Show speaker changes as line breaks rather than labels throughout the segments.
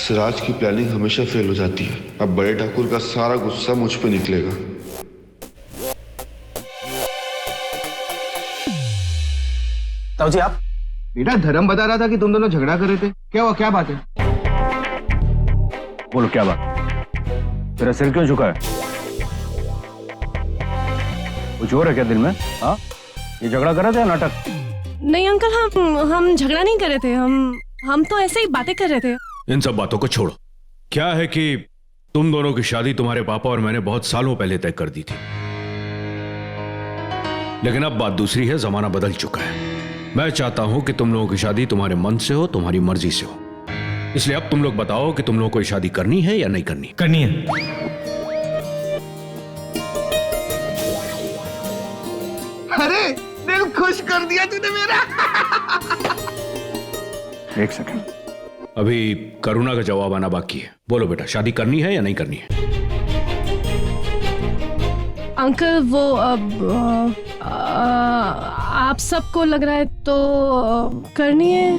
सिराज की प्लानिंग हमेशा फेल हो जाती है। अब बड़े ठाकुर का सारा गुस्सा मुझ पे निकलेगा।
ताऊ जी आप?
बेटा धर्म बता रहा था कि तुम दोनों झगड़ा कर रहे थे, क्या हुआ, क्या बात है?
बोलो क्या बात? तेरा सिर क्यों झुका है? कुछ और है क्या दिल में? हाँ, ये झगड़ा कर रहे थे या नाटक?
नहीं अंकल, हम झगड़ा नहीं कर रहे थे। हम तो ऐसे ही बातें कर रहे थे।
इन सब बातों को छोड़ो। क्या है कि तुम दोनों की शादी तुम्हारे पापा और मैंने बहुत सालों पहले तय कर दी थी, लेकिन अब बात दूसरी है। जमाना बदल चुका है। मैं चाहता हूं कि तुम लोगों की शादी तुम्हारे मन से हो, तुम्हारी मर्जी से हो। इसलिए अब तुम लोग बताओ कि तुम लोगों को ये शादी करनी है या नहीं करनी?
करनी है।
अरे दिल खुश कर दिया तूने मेरा।
एक सेकंड,
अभी करुणा का जवाब आना बाकी है। बोलो बेटा, शादी करनी है या नहीं करनी है?
अंकल वो अब आप सबको लग रहा है तो करनी है।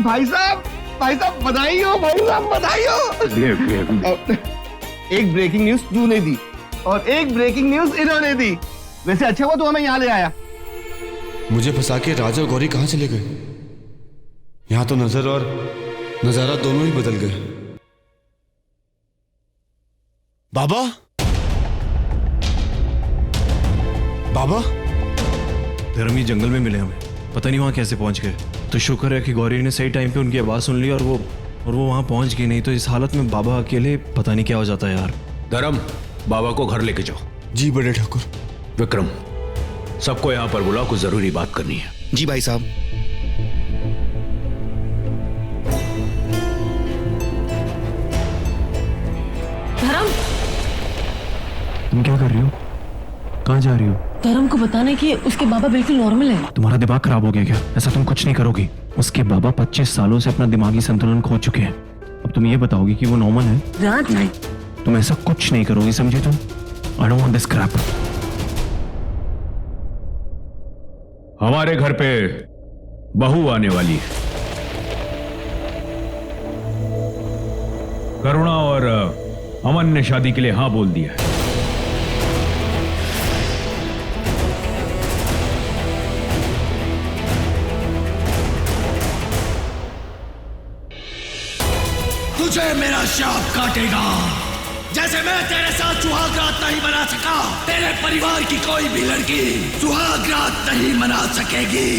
भाई साहब बधाई हो, भाई साहब बधाई हो। एक ब्रेकिंग न्यूज तूने दी और एक ब्रेकिंग न्यूज इन्होंने दी। वैसे अच्छा हुआ तू हमें यहाँ ले आया।
मुझे फंसा के राज और गौरी कहां चले गए? यहाँ तो नजर और नजारा दोनों ही बदल गए। बाबा बाबा
धर्म ही जंगल में मिले हमें, पता नहीं वहां कैसे पहुंच गए। तो शुक्र है कि गौरी ने सही टाइम पे उनकी आवाज सुन ली और वो वहां पहुंच गई। नहीं तो इस हालत में बाबा अकेले पता नहीं क्या हो जाता यार।
धर्म, बाबा को घर लेके जाओ।
जी बड़े ठाकुर।
विक्रम, सबको यहां पर बुलाओ, कुछ जरूरी बात करनी है।
जी भाई साहब।
धर्म,
तुम क्या कर रही हो? कहाँ जा रही हो?
धर्म को बताने कि उसके बाबा बिल्कुल नॉर्मल है।
तुम्हारा दिमाग खराब हो गया क्या? ऐसा तुम कुछ नहीं करोगी। उसके बाबा 25 सालों से अपना दिमागी संतुलन खो चुके हैं। अब तुम ये बताओगी कि वो नॉर्मल है?
रात नहीं,
तुम ऐसा कुछ नहीं करोगी, समझे तुम? I don't want this crap.
हमारे घर पे बहू आने वाली है। करुणा और अमन ने शादी के लिए हाँ बोल दिया है।
तुझे मेरा शाप काटेगा। जैसे मैं तेरे साथ सुहागरात नहीं मना सका, तेरे परिवार की कोई भी लड़की सुहागरात नहीं मना सकेगी।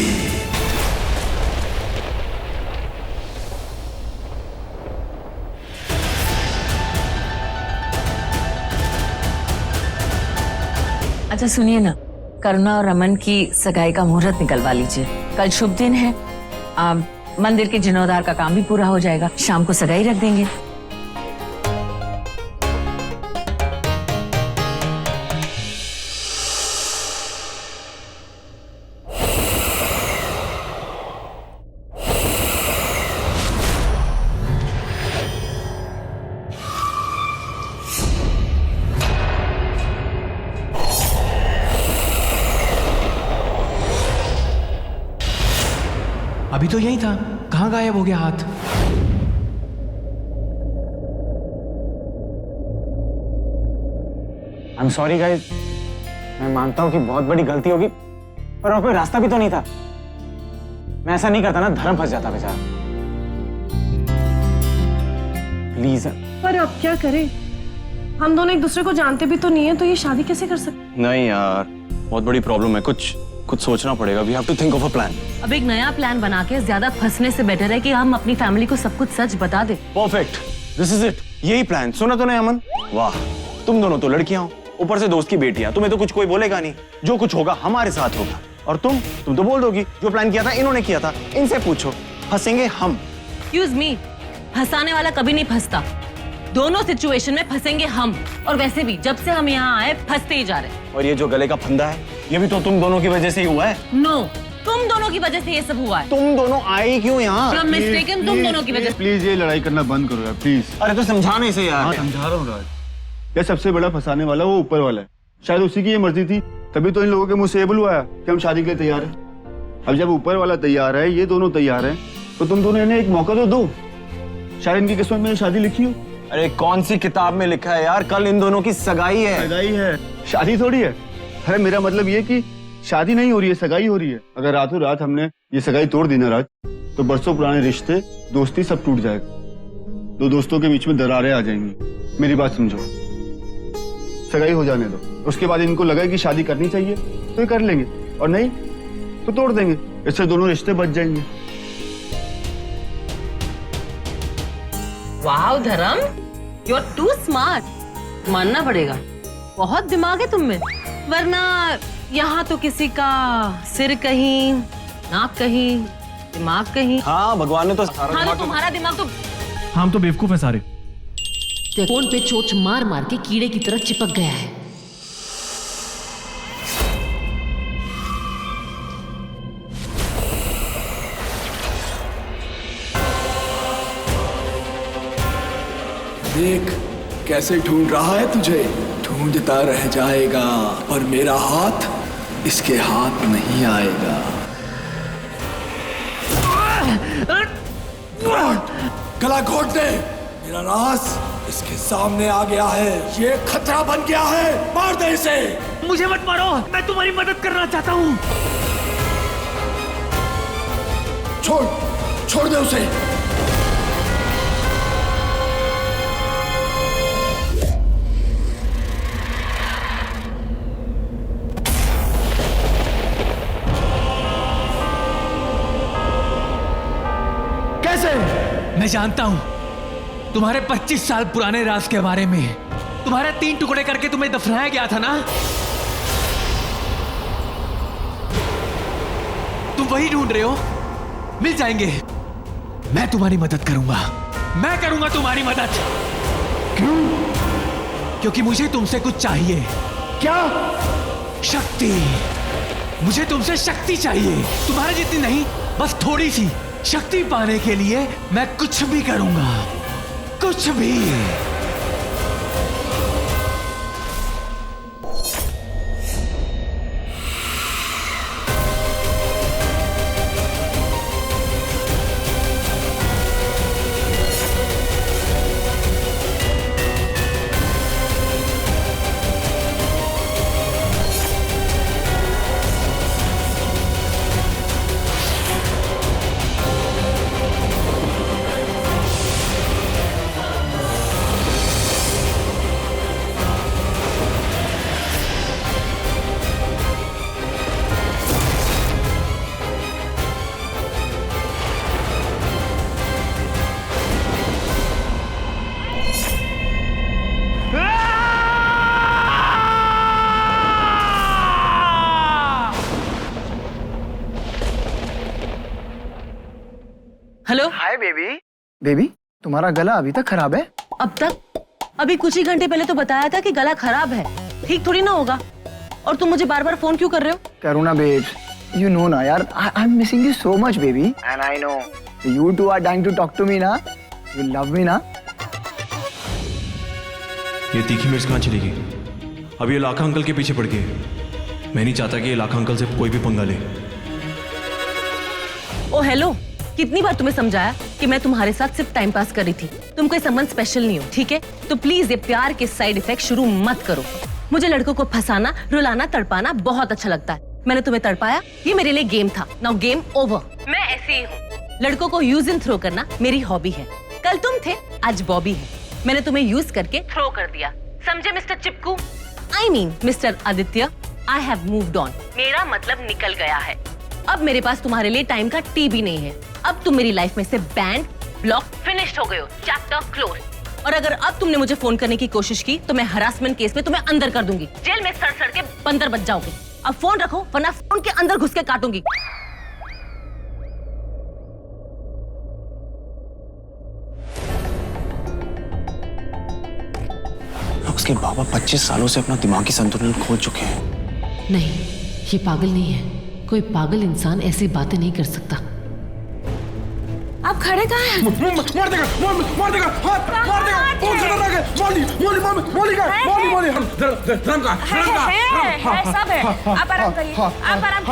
अच्छा सुनिए ना, करुणा और रमन की सगाई का मुहूर्त निकलवा लीजिए। कल शुभ दिन है। मंदिर के जीर्णोद्धार का काम भी पूरा हो जाएगा। शाम को सगाई रख देंगे।
अभी तो यही था, कहाँ गायब हो गया हाथ?
I'm sorry guys, मैं मानता हूँ कि बहुत बड़ी गलती होगी, पर और कोई रास्ता भी तो नहीं था। मैं ऐसा नहीं करता ना, धर्म फंस जाता बेचारा। प्लीज।
पर अब क्या करें? हम दोनों एक दूसरे को जानते भी तो नहीं है, तो ये शादी कैसे कर सकते?
नहीं यार, बहुत बड़ी प्रॉब्लम है। कुछ सोचना पड़ेगा। We have to think of a plan.
अब एक नया प्लान बना के ज्यादा फंसने से बेटर है कि हम अपनी फैमिली को सब कुछ सच बता दे।
Perfect. This is it. यही प्लान। सुना तो नहीं अमन? वाह, तुम दोनों तो लड़कियां हो, ऊपर से दोस्त की बेटियां। तुम्हें तो कुछ कोई बोलेगा नहीं। जो कुछ होगा हमारे साथ होगा। और तुम तो बोल दोगी जो प्लान किया था इन्होंने किया था। इनसे पूछो, फंसेंगे हम।
Excuse me, फंसाने वाला कभी नहीं फंसता। दोनों सिचुएशन में फंसेंगे हम। और वैसे भी जब से हम यहाँ आए फंसते ही जा रहे हैं।
और ये जो गले का फंदा है, ये भी तो तुम दोनों की वजह से ही हुआ है।
नो, तुम दोनों की वजह से ये सब हुआ है।
तुम दोनों आए क्यों यहाँ?
मिस्टेकन तुम दोनों की वजह से।
प्लीज ये लड़ाई करना बंद करो यार, प्लीज।
अरे तो समझाने से यार।
हाँ समझा रहा हूँ राज। यार सबसे बड़ा फंसाने वाला वो ऊपर वाला है। शायद उसी की ये मर्जी थी, तभी तो इन लोगों के मुंह से ये बुलवाया कि हम शादी के लिए तैयार हैं। अब जब ऊपर वाला तैयार है, ये दोनों तैयार हैं, तो तुम दोनों इन्हें एक मौका तो दो। शायद इनकी किस्मत में शादी लिखी हो।
अरे कौन सी किताब में लिखा है यार, कल इन दोनों की सगाई है।
सगाई है, शादी थोड़ी है। अरे मेरा मतलब ये कि शादी नहीं हो रही है, सगाई हो रही है। अगर रातों रात हमने ये सगाई तोड़ दी ना राज, तो बरसों पुराने रिश्ते, दोस्ती सब टूट जाएगा। दो दोस्तों के बीच में दरारें आ जाएंगी। मेरी बात समझो, सगाई हो जाने दो। उसके बाद इनको लगा कि शादी करनी चाहिए तो ये कर लेंगे, और नहीं तो तोड़ देंगे। इससे दोनों रिश्ते बच जाएंगे।
वाह धर्म, यू आर टू स्मार्ट। मानना पड़ेगा, बहुत दिमाग है तुम में। वरना यहाँ तो किसी का सिर कहीं, नाक कहीं, दिमाग कहीं।
हाँ भगवान ने तो
हाँ तो तुम्हारा दिमाग तो
हम तो बेवकूफ है सारे।
फोन पे चोंच मार मार के कीड़े की तरह चिपक गया है।
देख कैसे ढूंढ रहा है तुझे, ढूंढता रह जाएगा, और मेरा हाथ इसके हाथ नहीं आएगा। गला घोट दे, मेरा राज इसके सामने आ गया है। ये खतरा बन गया है, मार दे इसे।
मुझे मत मारो, मैं तुम्हारी मदद करना चाहता हूँ।
छोड़ दे उसे।
मैं जानता हूं तुम्हारे 25 साल पुराने राज के बारे में। तुम्हारे 3 टुकड़े करके तुम्हें दफनाया गया था ना। तुम वही ढूंढ रहे हो, मिल जाएंगे। मैं तुम्हारी मदद करूंगा, मैं करूंगा तुम्हारी मदद। क्यों? क्योंकि मुझे तुमसे कुछ चाहिए।
क्या?
शक्ति। मुझे तुमसे शक्ति चाहिए, तुम्हारे जितनी नहीं, बस थोड़ी सी। शक्ति पाने के लिए मैं कुछ भी करूंगा, कुछ भी।
हेलो।
Hi baby. बेबी तुम्हारा गला अभी तक खराब है?
अब तक? अभी कुछ ही घंटे पहले तो बताया था कि गला खराब है, ठीक थोड़ी ना होगा। और तुम मुझे बार बार फोन क्यों कर रहे हो?
करुणा बेब्स, you know ना यार, I'm missing you so much baby, and I know you two are dying to talk to me ना, you love me ना।
ये तीखी मिर्च कहाँ चली गई? अब ये लाखा अंकल के पीछे पड़ गई है। मैं नहीं चाहता कि ये लाखा अंकल से कोई भी पंगा ले।
ओ हेलो, कितनी बार तुम्हें समझाया कि मैं तुम्हारे साथ सिर्फ टाइम पास कर रही थी, तुम कोई संबंध स्पेशल नहीं हो, ठीक है? तो प्लीज ये प्यार के साइड इफेक्ट शुरू मत करो। मुझे लड़कों को फंसाना, रुलाना, तड़पाना बहुत अच्छा लगता है। मैंने तुम्हें तड़पाया, ये मेरे लिए गेम था। Now game over. मैं ऐसी ही हूँ, लड़कों को यूज एंड थ्रो करना मेरी हॉबी है। कल तुम थे, आज बॉबी है। मैंने तुम्हें यूज करके थ्रो कर दिया, समझे मिस्टर चिपकू? I mean mister Aditya, I have moved on. मेरा मतलब निकल गया है। अब मेरे पास तुम्हारे लिए टाइम का टी भी नहीं है। अब तुम मेरी लाइफ में से बैंड, ब्लॉक, फिनिश्ड हो गए हो, चैप्टर क्लोज। और अगर अब तुमने मुझे फोन करने की कोशिश की तो मैं हरासमेंट केस में तुम्हें अंदर कर दूंगी, जेल में सड़ सड़ के बंदर बच जाओगे। अब फोन रखो, वरना फोन के अंदर घुस के काटूंगी।
उसके बाबा 25 सालों से अपना दिमागी संतुलन खो चुके हैं।
नहीं, ये पागल नहीं है। कोई पागल इंसान ऐसी बातें नहीं कर सकता।
आप खड़े कहाँ हैं?
मार देगा, मार देगा, हाथ मार देगा, कौन सा लगा के? मोली का,
सब है। आप आराम करिए, आप आराम।